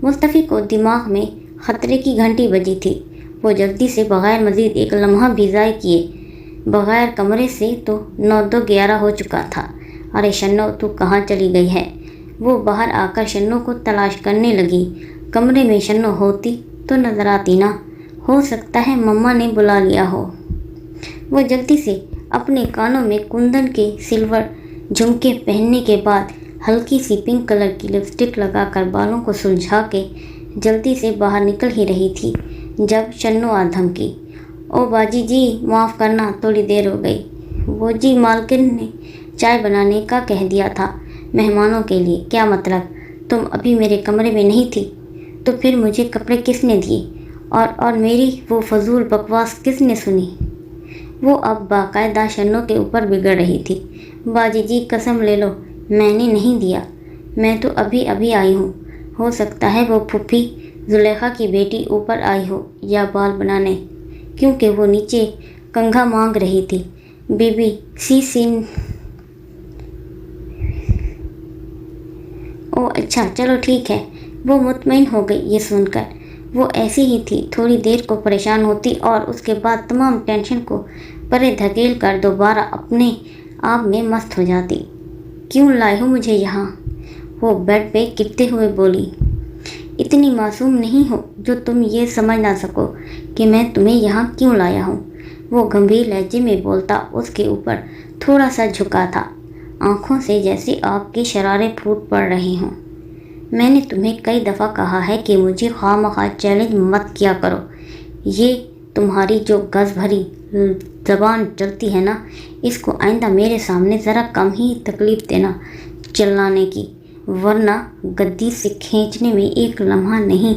مصطفی کو دماغ میں خطرے کی گھنٹی بجی تھی۔ وہ جلدی سے بغیر مزید ایک لمحہ بھی ضائع کیے بغیر کمرے سے تو 9:11 ہو چکا تھا۔ ارے شنو، تو کہاں چلی گئی ہے؟ وہ باہر آ کر شنو کو تلاش کرنے لگی۔ کمرے میں شنو ہوتی تو نظر آتی نہ، ہو سکتا ہے مما نے بلا لیا ہو۔ وہ جلدی سے اپنے کانوں میں کندن کے سلور جھمکے پہننے کے بعد ہلکی سی پنک کلر کی لپسٹک لگا کر بالوں کو سلجھا کے جلدی سے باہر نکل ہی رہی تھی جب شنو آ دھمکی۔ او باجی جی، معاف کرنا، تھوڑی دیر ہو گئی۔ وہ جی مالکن نے چائے بنانے کا کہہ دیا تھا مہمانوں کے لیے۔ کیا مطلب؟ تم ابھی میرے کمرے میں نہیں تھی تو پھر مجھے کپڑے کس نے دیے اور میری وہ فضول بکواس کس نے سنی؟ وہ اب باقاعدہ شنو کے اوپر بگڑ رہی تھی۔ باجی جی قسم لے لو میں نے نہیں دیا، میں تو ابھی ابھی آئی ہوں۔ ہو سکتا ہے وہ پھوپھی زلیخا کی بیٹی اوپر آئی ہو یا بال بنانے، کیونکہ وہ نیچے کنگھا مانگ رہی تھی۔ بی بی سی سین۔ او اچھا، چلو ٹھیک ہے۔ وہ مطمئن ہو گئی یہ سن کر۔ وہ ایسی ہی تھی، تھوڑی دیر کو پریشان ہوتی اور اس کے بعد تمام ٹینشن کو پرے دھکیل کر دوبارہ اپنے آپ میں مست ہو جاتی۔ کیوں لائے ہو مجھے یہاں؟ وہ بیڈ پہ گرتے ہوئے بولی۔ اتنی معصوم نہیں ہو جو تم یہ سمجھ نہ سکو کہ میں تمہیں یہاں کیوں لایا ہوں۔ وہ گمبھیر لہجے میں بولتا اس کے اوپر تھوڑا سا جھکا تھا، آنکھوں سے جیسے آگ کے شرارے پھوٹ پڑ رہے ہوں۔ میں نے تمہیں کئی دفعہ کہا ہے کہ مجھے خواہ مخواہ چیلنج مت کیا کرو۔ یہ تمہاری جو گز بھری زبان چلتی ہے نا، اس کو آئندہ میرے سامنے ذرا کم ہی تکلیف دینا چلانے کی، ورنہ گدی سے کھینچنے میں ایک لمحہ نہیں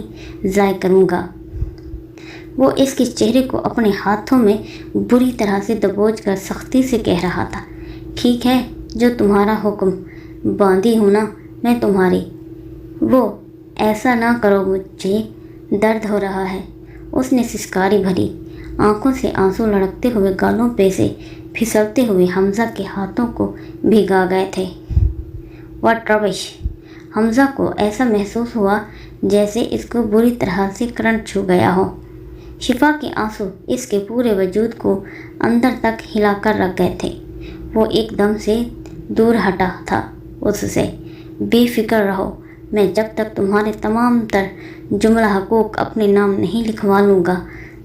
ضائع کروں گا۔ وہ اس کے چہرے کو اپنے ہاتھوں میں بری طرح سے دبوچ کر سختی سے کہہ رہا تھا۔ ٹھیک ہے، جو تمہارا حکم، باندھی ہوں نا میں تمہاری۔ وہ ایسا نہ کرو، مجھے درد ہو رہا ہے۔ اس نے سسکاری بھری آنکھوں سے آنسو لڑکتے ہوئے گالوں پہ سے پھسلتے ہوئے حمزہ کے ہاتھوں کو بھگا گئے تھے۔ واٹ ربش! حمزہ کو ایسا محسوس ہوا جیسے اس کو بری طرح سے کرنٹ چھو گیا ہو۔ شفا کے آنسو اس کے پورے وجود کو اندر تک ہلا کر رکھ گئے تھے۔ وہ ایک دم سے دور ہٹا تھا اس سے۔ بے فکر رہو، میں جب تک تمہارے تمام تر جملہ حقوق اپنے نام نہیں لکھوا لوں گا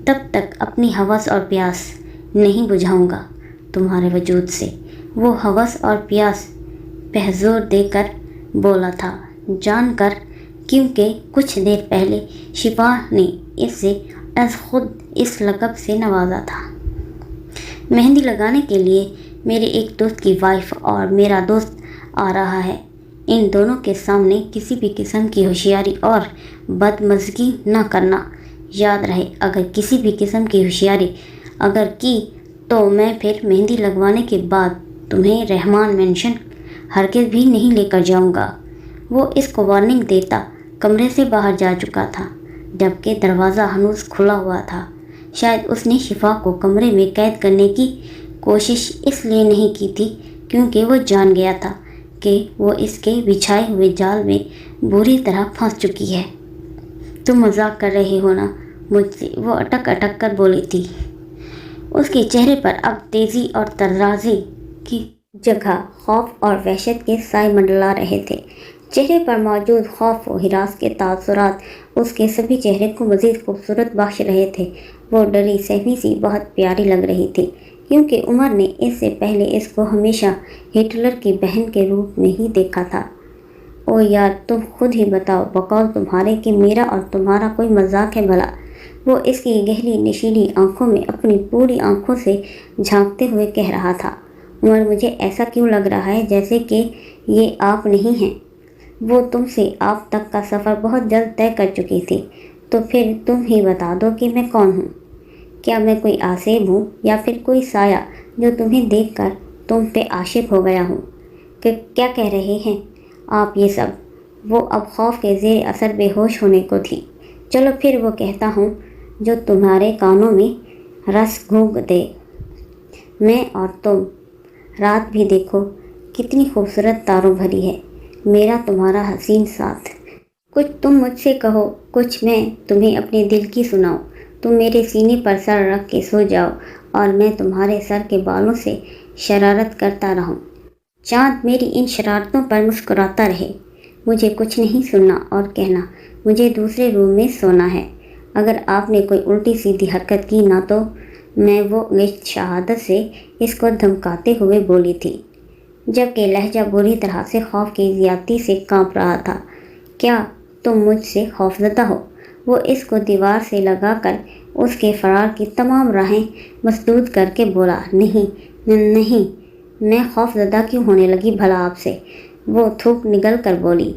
تب تک اپنی ہوس اور پیاس نہیں بجھاؤں گا تمہارے وجود سے۔ وہ ہوس اور پیاس پہ زور دے کر بولا تھا، جان کر، کیونکہ کچھ دیر پہلے شفا نے اس سے از خود اس لقب سے نوازا تھا۔ مہندی لگانے کے لیے میرے ایک دوست کی وائف اور میرا دوست آ رہا ہے۔ ان دونوں کے سامنے کسی بھی قسم کی ہوشیاری اور بدمزگی نہ کرنا، یاد رہے اگر کسی بھی قسم کی ہوشیاری اگر کی تو میں پھر مہندی لگوانے کے بعد تمہیں رحمان مینشن ہرگز بھی نہیں لے کر جاؤں گا۔ وہ اس کو وارننگ دیتا کمرے سے باہر جا چکا تھا جبکہ دروازہ ہنوز کھلا ہوا تھا۔ شاید اس نے شفا کو کمرے میں قید کرنے کی کوشش اس لیے نہیں کی تھی کیونکہ وہ جان گیا تھا کہ وہ اس کے بچھائے ہوئے جال میں بری طرح پھنس چکی ہے۔ تم مذاق کر رہے ہو نا مجھ سے، وہ اٹک اٹک کر بولی تھی۔ اس کے چہرے پر اب تیزی اور ترازی کی جگہ خوف اور وحشت کے سائے منڈلا رہے تھے۔ چہرے پر موجود خوف و ہراس کے تاثرات اس کے سبھی چہرے کو مزید خوبصورت بخش رہے تھے۔ وہ ڈری سہمی سی بہت پیاری لگ رہی تھی کیونکہ عمر نے اس سے پہلے اس کو ہمیشہ ہٹلر کی بہن کے روپ میں ہی دیکھا تھا۔ او یار تم خود ہی بتاؤ بقول تمہارے کہ میرا اور تمہارا کوئی مذاق ہے بھلا؟ وہ اس کی گہری نشیلی آنکھوں میں اپنی پوری آنکھوں سے جھانکتے ہوئے کہہ رہا تھا۔ عمر مجھے ایسا کیوں لگ رہا ہے جیسے کہ یہ آپ نہیں ہیں؟ وہ تم سے آپ تک کا سفر بہت جلد طے کر چکی تھی، تو پھر تم ہی بتا دو کہ میں کون ہوں؟ کیا میں کوئی آسیب ہوں یا پھر کوئی سایہ جو تمہیں دیکھ کر تم پہ عاشق ہو گیا ہوں؟ کہ کیا کہہ رہے ہیں آپ یہ سب؟ وہ اب خوف کے زیر اثر بے ہوش ہونے کو تھی۔ چلو پھر وہ کہتا ہوں جو تمہارے کانوں میں رس گھونگ دے۔ میں اور تم، رات بھی دیکھو کتنی خوبصورت تاروں بھری ہے، میرا تمہارا حسین ساتھ۔ کچھ تم مجھ سے کہو، کچھ میں تمہیں اپنے دل کی سناؤں۔ تم میرے سینے پر سر رکھ کے سو جاؤ اور میں تمہارے سر کے بالوں سے شرارت کرتا رہوں۔ چاند میری ان شرارتوں پر مسکراتا رہے۔ مجھے کچھ نہیں سننا اور کہنا، مجھے دوسرے روم میں سونا ہے۔ اگر آپ نے کوئی الٹی سیدھی حرکت کی نہ تو میں وہ عشق شہادت سے اس کو دھمکاتے ہوئے بولی تھی، جبکہ لہجہ بری طرح سے خوف کی زیادتی سے کانپ رہا تھا۔ کیا تم مجھ سے خوفزدہ ہو؟ وہ اس کو دیوار سے لگا کر اس کے فرار کی تمام راہیں مسدود کر کے بولا، نہیں، میں خوف زدہ کیوں ہونے لگی بھلا آپ سے؟ وہ تھوک نگل کر بولی،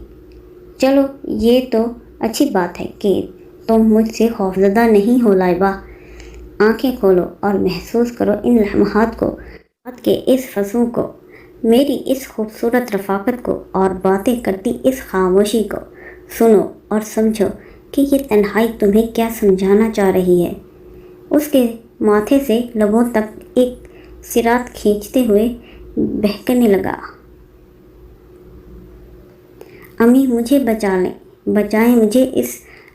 چلو یہ تو اچھی بات ہے کہ تم مجھ سے خوف زدہ نہیں ہو لائبہ۔ آنکھیں کھولو اور محسوس کرو ان لمحات کو، رات کے اس فضو کو، میری اس خوبصورت رفاقت کو اور باتیں کرتی اس خاموشی کو۔ سنو اور سمجھو کہ یہ تنہائی تمہیں کیا سمجھانا چاہ رہی ہے۔ اس کے ماتھے سے لبوں تک ایک سرات کھینچتے ہوئے بہکنے لگا، امی مجھے بچا لیں، بچائیں مجھے اس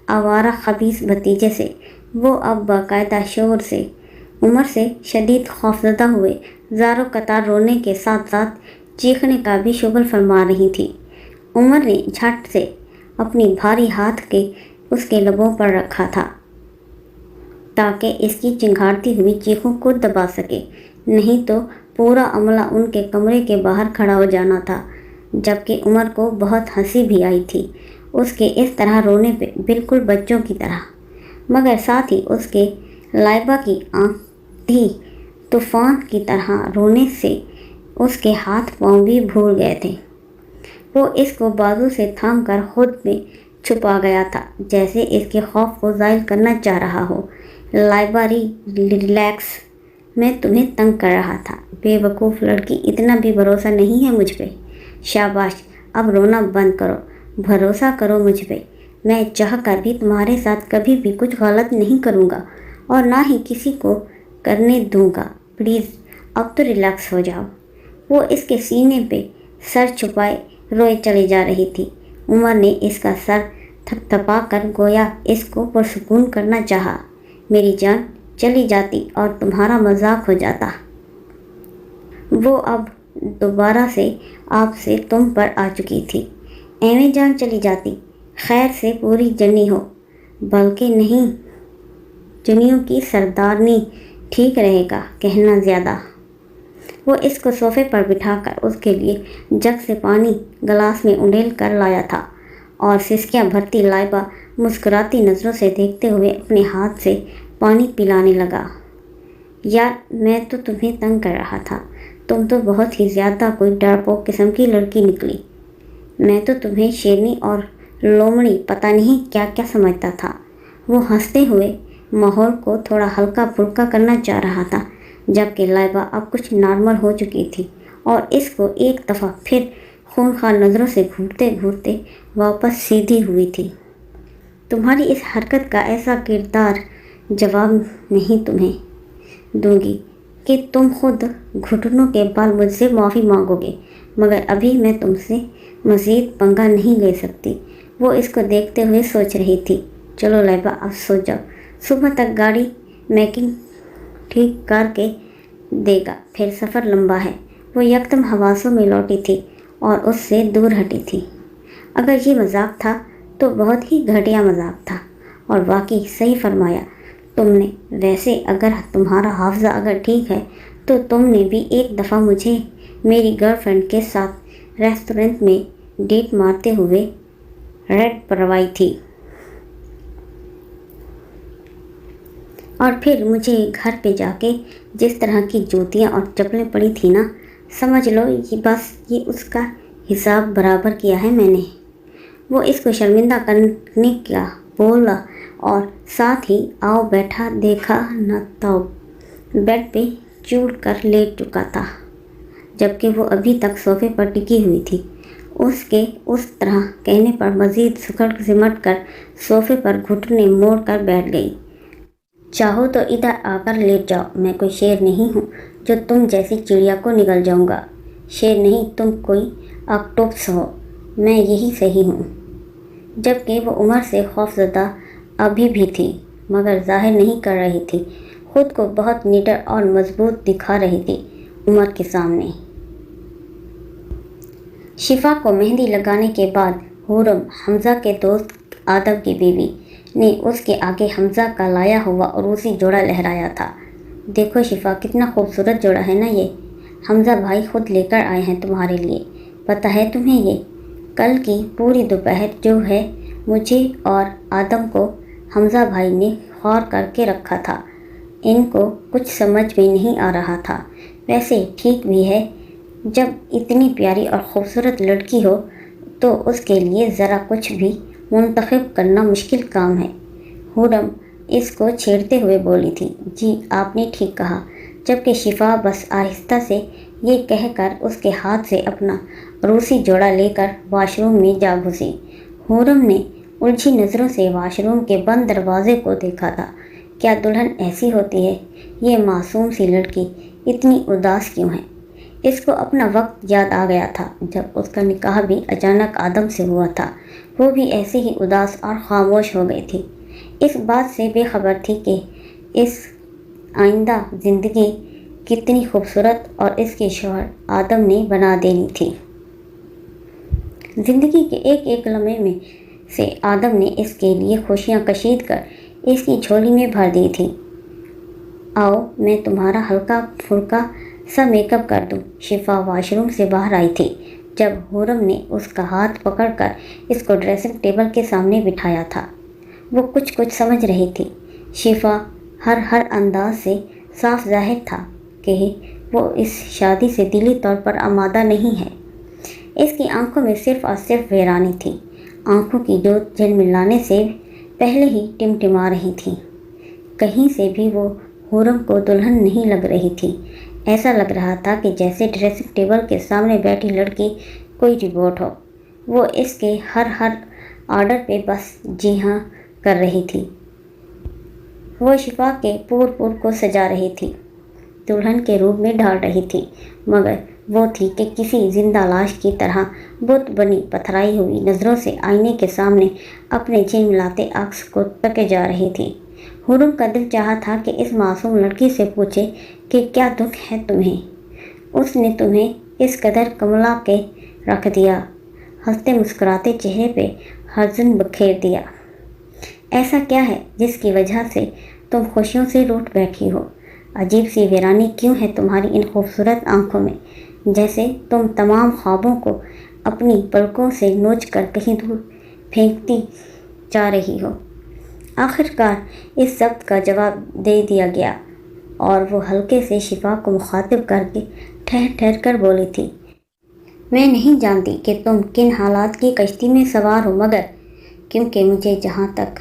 آوارہ خبیث بھتیجے سے۔ وہ اب باقاعدہ شور سے عمر سے شدید خوفزدہ ہوئے، زاروں قطار رونے کے ساتھ ساتھ چیخنے کا بھی شغل فرما رہی تھی۔ عمر نے جھٹ سے اپنی بھاری ہاتھ کے اس کے لبوں پر رکھا تھا تاکہ اس کی چنگھاڑتی ہوئی چیخوں کو دبا سکے، نہیں تو پورا عملہ ان کے کمرے کے باہر کھڑا ہو جانا تھا۔ جبکہ عمر کو بہت ہنسی بھی آئی تھی اس کے اس طرح رونے پہ، بالکل بچوں کی طرح، مگر ساتھ ہی اس کے لائبہ کی آندھی طوفان کی طرح رونے سے اس کے ہاتھ پاؤں بھی بھول گئے تھے۔ وہ اس کو بازو سے تھام کر خود میں چھپا گیا تھا، جیسے اس کے خوف کو زائل کرنا چاہ رہا ہو۔ لائبہ ریلیکس، میں تمہیں تنگ کر رہا تھا، بے وقوف لڑکی، اتنا بھی بھروسہ نہیں ہے مجھ پہ؟ شاباش، اب رونا بند کرو، بھروسہ کرو مجھ پہ، میں چاہ کر بھی تمہارے ساتھ کبھی بھی کچھ غلط نہیں کروں گا اور نہ ہی کسی کو کرنے دوں گا۔ پلیز اب تو ریلیکس ہو جاؤ۔ وہ اس کے سینے پہ سر چھپائے روئے چلی جا رہی تھی۔ عمر نے اس کا سر تھپ تھپا کر گویا اس کو پرسکون کرنا چاہا۔ میری جان چلی جاتی اور تمہارا مذاق ہو جاتا۔ وہ اب دوبارہ سے آپ سے تم پر آ چکی تھی۔ ایویں جان چلی جاتی، خیر سے پوری جنی ہو، بلکہ نہیں، جنیوں کی سردارنی ٹھیک رہے گا کہنا زیادہ۔ وہ اس کو صوفے پر بٹھا کر اس کے لیے جگ سے پانی گلاس میں انڈیل کر لایا تھا اور سسکیاں بھرتی لائبہ مسکراتی نظروں سے دیکھتے ہوئے اپنے ہاتھ سے پانی پلانے لگا۔ یار میں تو تمہیں تنگ کر رہا تھا، تم تو بہت ہی زیادہ کوئی ڈرپوک قسم کی لڑکی نکلی۔ میں تو تمہیں شیرنی اور لومڑی پتہ نہیں کیا کیا سمجھتا تھا۔ وہ ہنستے ہوئے ماحول کو تھوڑا ہلکا پھلکا کرنا چاہ رہا تھا، جبکہ لائبہ اب کچھ نارمل ہو چکی تھی اور اس کو ایک دفعہ پھر خونخوار نظروں سے گھورتے گھورتے واپس سیدھی ہوئی تھی۔ تمہاری اس حرکت کا ایسا کردار جواب نہیں تمہیں دوں گی کہ تم خود گھٹنوں کے بال مجھ سے معافی مانگو گے، مگر ابھی میں تم سے مزید پنگا نہیں لے سکتی۔ وہ اس کو دیکھتے ہوئے سوچ رہی تھی، چلو لائبہ اب سو جاؤ، صبح تک گاڑی میکنک ٹھیک کر کے دے گا، پھر سفر لمبا ہے۔ وہ یکدم حواسوں میں لوٹی تھی اور اس سے دور ہٹی تھی۔ اگر یہ مذاق تھا تو بہت ہی گھٹیا مذاق تھا، اور واقعی صحیح فرمایا تم نے۔ ویسے اگر تمہارا حافظہ اگر ٹھیک ہے تو تم نے بھی ایک دفعہ مجھے میری گرل فرینڈ کے ساتھ ریسٹورنٹ میں ڈیٹ مارتے ہوئے ریڈ پروائی تھی، اور پھر مجھے گھر پہ جا کے جس طرح کی جوتیاں اور چپلیں پڑی تھی نا، سمجھ لو یہ اس کا حساب برابر کیا ہے میں نے۔ وہ اس کو شرمندہ کرنے کا بولا اور ساتھ ہی آؤ بیٹھا دیکھا نہ تو بیڈ پہ چوڑ کر لیٹ چکا تھا، جبکہ وہ ابھی تک صوفے پر ٹکی ہوئی تھی۔ اس کے اس طرح کہنے پر مزید سمٹ کر صوفے پر گھٹنے موڑ کر بیٹھ گئی۔ چاہو تو ادھر آ کر لیٹ جاؤ، میں کوئی شیر نہیں ہوں جو تم جیسی چڑیا کو نگل جاؤں گا۔ شیر نہیں، تم کوئی آکٹوپس ہو، میں یہی صحیح ہوں۔ جبکہ وہ عمر سے خوف زدہ ابھی بھی تھی، مگر ظاہر نہیں کر رہی تھی، خود کو بہت نڈر اور مضبوط دکھا رہی تھی عمر کے سامنے۔ شفا کو مہندی لگانے کے بعد حورم، حمزہ کے دوست آدم کی بیوی، نے اس کے آگے حمزہ کا لایا ہوا عروسی جوڑا لہرایا تھا۔ دیکھو شفا، کتنا خوبصورت جوڑا ہے نا یہ، حمزہ بھائی خود لے کر آئے ہیں تمہارے لیے۔ پتہ ہے تمہیں یہ کل کی پوری دوپہر جو ہے مجھے اور آدم کو حمزہ بھائی نے خوار کر کے رکھا تھا، ان کو کچھ سمجھ میں نہیں آ رہا تھا۔ ویسے ٹھیک بھی ہے، جب اتنی پیاری اور خوبصورت لڑکی ہو تو اس کے لیے ذرا کچھ بھی منتخب کرنا مشکل کام ہے۔ حورم اس کو چھیڑتے ہوئے بولی تھی، جی آپ نے ٹھیک کہا، جبکہ شفا بس آہستہ سے یہ کہہ کر اس کے ہاتھ سے اپنا عروسی جوڑا لے کر واش روم میں جا گھسی۔ حورم نے الجھی نظروں سے واش روم کے بند دروازے کو دیکھا تھا۔ کیا دلہن ایسی ہوتی ہے؟ یہ معصوم سی لڑکی اتنی اداس کیوں ہے؟ اس کو اپنا وقت یاد آ گیا تھا جب اس کا نکاح بھی اچانک آدم سے ہوا تھا، وہ بھی ایسے ہی اداس اور خاموش ہو گئی تھی، اس بات سے بے خبر تھی کہ اس آئندہ زندگی کتنی خوبصورت اور اس کے شوہر آدم نے بنا دینی تھی۔ زندگی کے ایک ایک لمحے میں سے آدم نے اس کے لیے خوشیاں کشید کر اس کی جھولی میں بھر دی تھی۔ آؤ میں تمہارا ہلکا پھلکا سا میک اپ کر دوں۔ شفا واش روم سے باہر آئی تھی جب حورم نے اس کا ہاتھ پکڑ کر اس کو ڈریسنگ ٹیبل کے سامنے بٹھایا تھا۔ وہ کچھ سمجھ رہی تھی۔ شفا ہر انداز سے صاف ظاہر تھا کہ وہ اس شادی سے دلی طور پر آمادہ نہیں ہے۔ اس کی آنکھوں میں صرف اور صرف ویرانی تھی، آنکھوں کی جوت جھلملانے سے پہلے ہی ٹمٹما رہی تھی۔ کہیں سے بھی وہ حورم کو دلہن نہیں لگ رہی تھی، ایسا لگ رہا تھا کہ جیسے ڈریسنگ ٹیبل کے سامنے بیٹھی لڑکی کوئی روبوٹ ہو۔ وہ اس کے ہر آرڈر پہ بس جی ہاں کر رہی تھی۔ وہ شفا کے پور کو سجا رہی تھی، دلہن کے روپ میں ڈھال رہی تھی، مگر وہ تھی کہ کسی زندہ لاش کی طرح بت بنی پتھرائی ہوئی نظروں سے آئینے کے سامنے اپنے جھلملاتے عکس کو تکے جا رہی تھی۔ حورم کا دل چاہا تھا کہ اس معصوم لڑکی سے پوچھے کہ کیا دکھ ہے تمہیں، اس نے تمہیں اس قدر کملا کے رکھ دیا، ہنستے مسکراتے چہرے پہ حزن بکھیر دیا۔ ایسا کیا ہے جس کی وجہ سے تم خوشیوں سے روٹھ بیٹھی ہو؟ عجیب سی ویرانی کیوں ہے تمہاری ان خوبصورت آنکھوں میں، جیسے تم تمام خوابوں کو اپنی پلکوں سے نوچ کر کہیں دور پھینکتی جا رہی ہو۔ آخرکار اس ضبط کا جواب دے دیا گیا اور وہ ہلکے سے شفا کو مخاطب کر کے ٹھہر کر بولی تھی، میں نہیں جانتی کہ تم کن حالات کی کشتی میں سوار ہو، مگر کیونکہ مجھے جہاں تک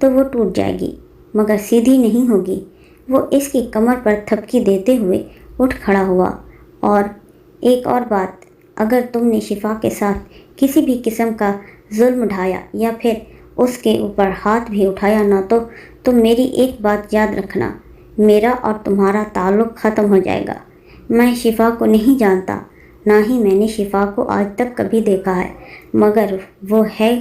تو وہ ٹوٹ جائے گی مگر سیدھی نہیں ہوگی۔ وہ اس کی کمر پر تھپکی دیتے ہوئے اٹھ کھڑا ہوا۔ اور ایک اور بات، اگر تم نے شفا کے ساتھ کسی بھی قسم کا ظلم ڈھایا یا پھر اس کے اوپر ہاتھ بھی اٹھایا نہ تو تم میری ایک بات یاد رکھنا، میرا اور تمہارا تعلق ختم ہو جائے گا۔ میں شفا کو نہیں جانتا، نہ ہی میں نے شفا کو آج تک کبھی دیکھا ہے، مگر وہ ہے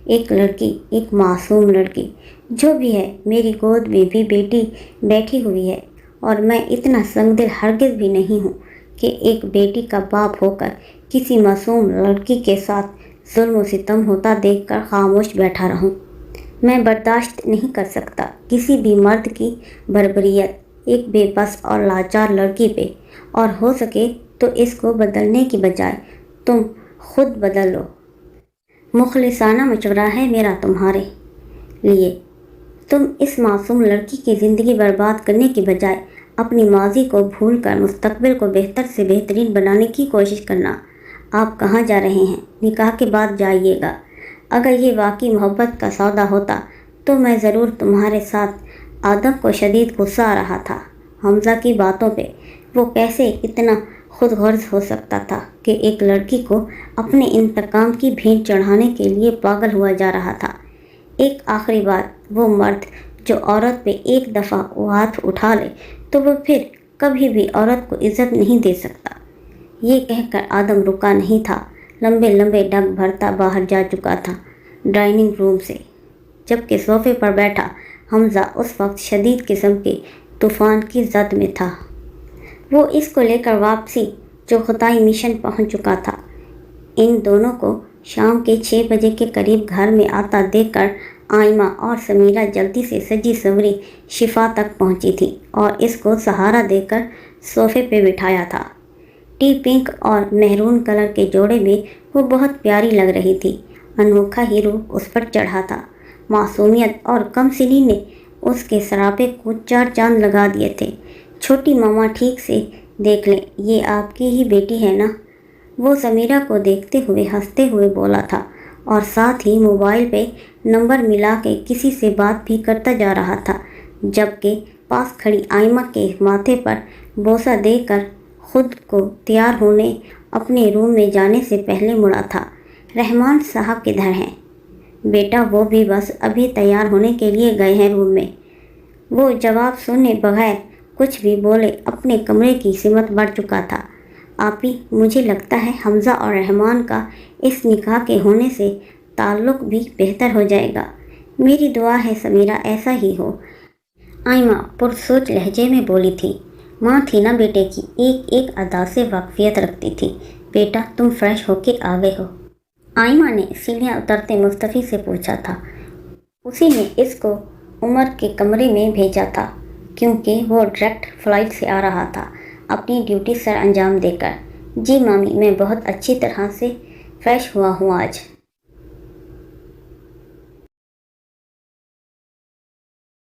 ایک لڑکی، ایک معصوم لڑکی۔ جو بھی ہے، میری گود میں بھی بیٹی بیٹھی ہوئی ہے، اور میں اتنا سنگ دل ہرگز بھی نہیں ہوں کہ ایک بیٹی کا باپ ہو کر کسی معصوم لڑکی کے ساتھ ظلم و ستم ہوتا دیکھ کر خاموش بیٹھا رہوں۔ میں برداشت نہیں کر سکتا کسی بھی مرد کی بربریت ایک بے بس اور لاچار لڑکی پہ، اور ہو سکے تو اس کو بدلنے کی بجائے تم خود بدل لو۔ مخلصانہ مشورہ ہے میرا تمہارے لیے۔ تم اس معصوم لڑکی کی زندگی برباد کرنے کی بجائے اپنی ماضی کو بھول کر مستقبل کو بہتر سے بہترین بنانے کی کوشش کرنا۔ آپ کہاں جا رہے ہیں؟ نکاح کے بعد جائیے گا۔ اگر یہ واقعی محبت کا سودا ہوتا تو میں ضرور تمہارے ساتھ۔ آدم کو شدید غصہ آ رہا تھا حمزہ کی باتوں پہ۔ وہ کیسے اتنا خود غرض ہو سکتا تھا کہ ایک لڑکی کو اپنے انتقام کی بھینٹ چڑھانے کے لیے پاگل ہوا جا رہا تھا۔ ایک آخری بات، وہ مرد جو عورت پہ ایک دفعہ وہ ہاتھ اٹھا لے تو وہ پھر کبھی بھی عورت کو عزت نہیں دے سکتا۔ یہ کہہ کر آدم رکا نہیں تھا، لمبے لمبے ڈگ بھرتا باہر جا چکا تھا ڈائننگ روم سے۔ جبکہ صوفے پر بیٹھا حمزہ اس وقت شدید قسم کے طوفان کی زد میں تھا۔ وہ اس کو لے کر واپسی چغتائی مشن پہنچ چکا تھا۔ ان دونوں کو شام کے 6 بجے کے قریب گھر میں آتا دیکھ کر آئمہ اور سمیرہ جلدی سے سجی سنوری شفا تک پہنچی تھی اور اس کو سہارا دے کر صوفے پہ بٹھایا تھا۔ ٹی پنک اور مہرون کلر کے جوڑے میں وہ بہت پیاری لگ رہی تھی۔ انوکھا ہیرو اس پر چڑھا تھا۔ معصومیت اور کم سنی نے اس کے سراپے کو 4 چاند لگا دیے تھے۔ چھوٹی ماما ٹھیک سے دیکھ لیں، یہ آپ کی ہی بیٹی ہے نا؟ وہ سمیرہ کو دیکھتے ہوئے ہنستے ہوئے بولا تھا اور ساتھ ہی موبائل پہ نمبر ملا کے کسی سے بات بھی کرتا جا رہا تھا، جبکہ پاس کھڑی آئمہ کے ماتھے پر بوسہ دے کر خود کو تیار ہونے اپنے روم میں جانے سے پہلے مڑا تھا۔ رحمان صاحب کدھر ہیں؟ بیٹا وہ بھی بس ابھی تیار ہونے کے لیے گئے ہیں روم میں۔ وہ جواب سنے بغیر کچھ بھی بولے اپنے کمرے کی سمت بڑھ چکا تھا۔ آپی، مجھے لگتا ہے حمزہ اور رحمان کا اس نکاح کے ہونے سے تعلق بھی بہتر ہو جائے گا۔ میری دعا ہے سمیرہ ایسا ہی ہو، آئمہ پرسوچ لہجے میں بولی تھی۔ ماں تھی نا بیٹے کی، ایک ایک ادا سے واقفیت رکھتی تھی۔ بیٹا تم فریش ہو کے آ گئے ہو؟ آئمہ نے سیڑھیاں اترتے مصطفی سے پوچھا تھا۔ اسی نے اس کو عمر کے کمرے میں بھیجا تھا کیونکہ وہ ڈائریکٹ فلائٹ سے آ رہا تھا اپنی ڈیوٹی سر انجام دے کر۔ جی مامی، میں بہت اچھی طرح سے فریش ہوا ہوں آج۔